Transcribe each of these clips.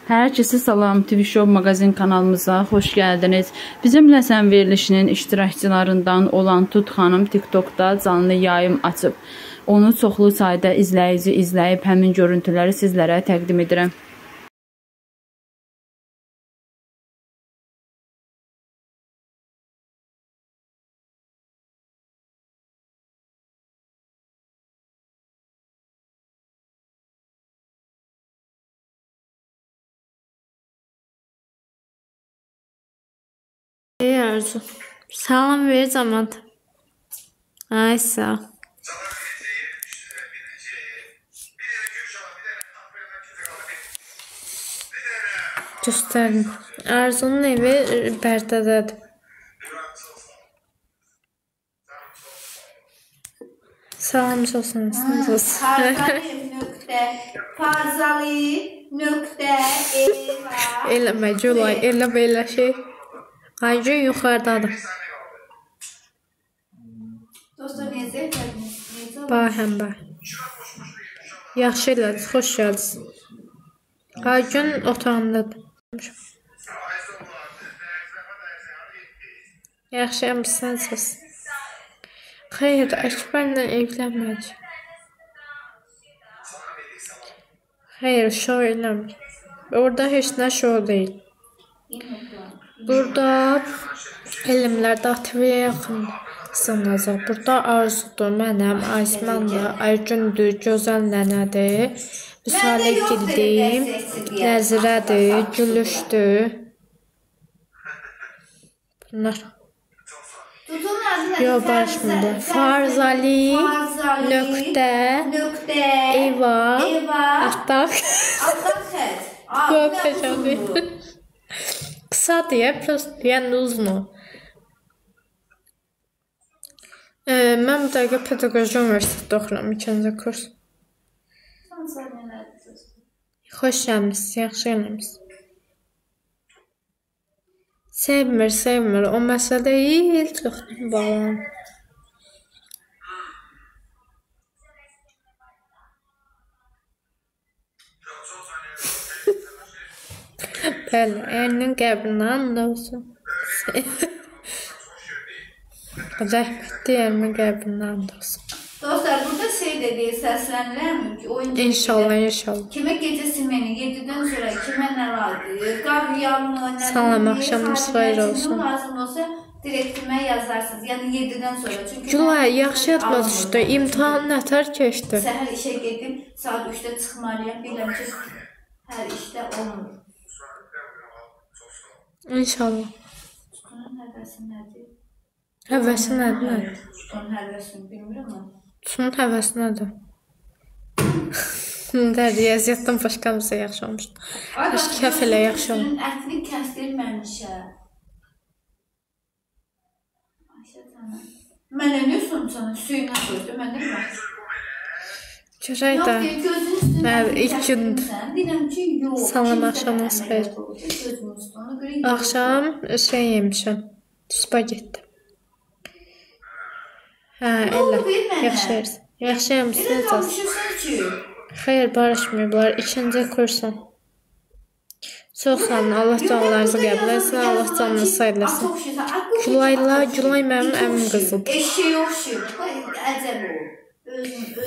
Herkese salam, TV Show magazin kanalımıza hoş geldiniz. Bizimlə sən verilişinin iştirakçılarından olan Tut xanım TikTok'da canlı yayım açıb. Onu çoxlu sayda izləyici izləyib həmin görüntüləri sizlərə təqdim edirəm. Ey Arzu, salam ver zaman. Ay sağ ol. Gösterdim. Arzu'nun evi Bərdədədir. Salam olsun. Eləmə Gülay, eləmə elə şey. Aycı yuxarıdadır. Bahəm bəy. Yaxşı elədiniz, xoş gəldiniz. Aycın otağındadır. Yaxşıymışsınız. Xeyr, Əkbərlə evlənmədik. Xeyr, şov eləmir. Orada heç nə şov deyil. Burada elmlərdə ATV-yə yaxın sınacaq. Burada Arzudur, mənəm, Aysmandır, Aygündür, Gözəl nənədir, Müsalə Gildim, Nəzirədir, Gülüşdür. Bunlar. Yox, barışmırdı. Farzali nöqtə Eva Ataq. Yox, təşəkkür. Kısa diye, plus yani uzun. Mən bu dəqiqə pedaqoji universitetdə oxuram, 2-ci kurs. Xoş gəlmişsiniz, yaxşı gəlmişsiniz. Sevmir, o məsələ deyil, çox balam. Bəli, ərinin qəbrindən and olsun. Rəhmətli ərimin qəbrindən and olsun. Dostlar, burada şey dediği səslənirəm ki, oyuncu İnşallah. Kimə gecə simeni, 7-dən sonra kimə nə vardı, qar yağmur, nə salam, axşamınız xeyir olsun. Lazım olsa direktimə yazarsınız, yəni 7-dən sonra. Gülay, yaxşı yadıma düşdü, imtahan nətər keçdi? Səhər işə gedim, saat 3-də çıxmalıyam, biləm ki, hər işdə olmur. İnşallah. Bunun həvəsi nədir? Həvəsi nədir? Bunun həvəsini bilmirəm ama. Bunun həvəsi nədir? Riyaziyyatdan başqa bir şey yaxşı olmuşdu. Kəf elə yaxşı olmuşdu. Bunun ətini kəsdirməmişə. Mənə nə sunsan? Suyuna qoydu, mənə bax. Görək də. İlk gündür. Salam, axşamınız xeyir. Axşam şey yemişəm. Spagetti. Hə, elə. Yaxşı yemişsiniz. Xeyr, barışmıyıblar. 2-ci kursan. Çox sağ olun. Allah canlarınızı qəbul etsin. Allah canınızı sayılasın. Gülay mənim əmim qızıdır. Eşeği oxşuyur. Əcəb o.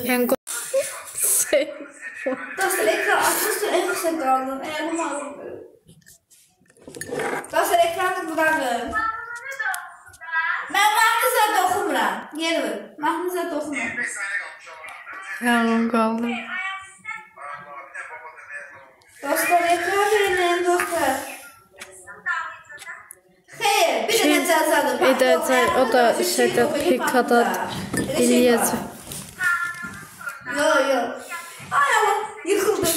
Yəni Dostlar, ekran açmışdır, en yüksek qaldım. Əlim ağrımdır. Dostlar, ekranı buraxın. Mən mahnıza oxumuram. Yeri ver. Mahnıza oxumuram. Yağım qaldım. Dostlar, ekran verin, dostlar. Xeyr, bir dənə cəzadır. Edəcək, o da şeydə pikadadır. Eləyəcək. Yox. Ay Allah, yıxıldım.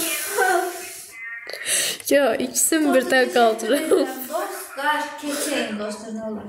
Yo, ikisini birdən qaldırım. Dostlar, keçəyin dostlar, nə olar?